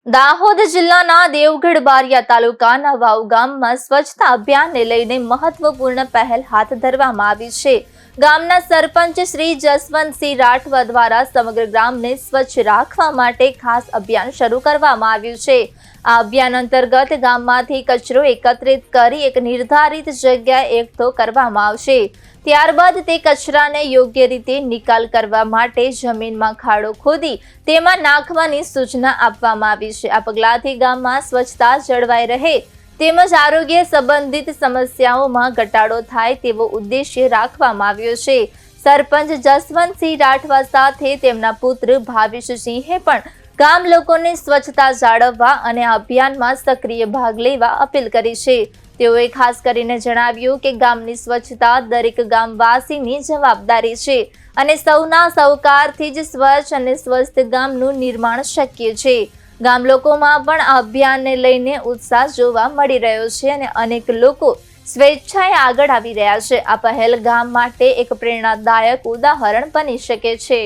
દાહોદ જિલ્લાના દેવગઢ બારિયા તાલુકાના વાવ ગામમાં સ્વચ્છતા અભિયાનને લઈને મહત્વપૂર્ણ પહેલ હાથ ધરવામાં આવી છે. ગામના સરપંચ શ્રી જસવંતસિંહ રાઠવા દ્વારા સમગ્ર ગામને સ્વચ્છ રાખવા માટે ખાસ અભિયાન શરૂ કરવામાં આવ્યું છે. આ અભિયાન અંતર્ગત ગામમાંથી કચરો એકત્રિત કરી એક નિર્ધારિત જગ્યાએ એકઠો કરવામાં આવશે. ત્યારબાદ તે કચરાને યોગ્ય રીતે નિકાલ કરવા માટે જમીનમાં ખાડો ખોદી તેમાં નાખવાની સૂચના આપવામાં આવી છે. આ પગલાંથી ગામમાં સ્વચ્છતા જળવાઈ રહે તેમજ આરોગ્ય સંબંધિત સમસ્યાઓમાં ઘટાડો થાય તેવો ઉદ્દેશ્ય રાખવામાં આવ્યો છે. સરપંચ જસવંતસિંહ રાઠવા સાથે તેમના પુત્ર ભાવેશસિંહે પણ ગામ લોકોને સ્વચ્છતા જાળવવા અને આ અભિયાનમાં સક્રિય ભાગ લેવા અપીલ કરી છે. તેઓએ ખાસ કરીને જણાવ્યું કે ગામની સ્વચ્છતા દરેક ગામવાસીની જવાબદારી છે અને સૌના સહકારથી જ સ્વચ્છ અને સ્વસ્થ ગામનું નિર્માણ શક્ય છે. ગામ લોકોમાં પણ આ અભિયાનને લઈને ઉત્સાહ જોવા મળી રહ્યો છે અને અનેક લોકો સ્વેચ્છાએ આગળ આવી રહ્યા છે. આ પહેલ ગામ માટે એક પ્રેરણાદાયક ઉદાહરણ બની શકે છે.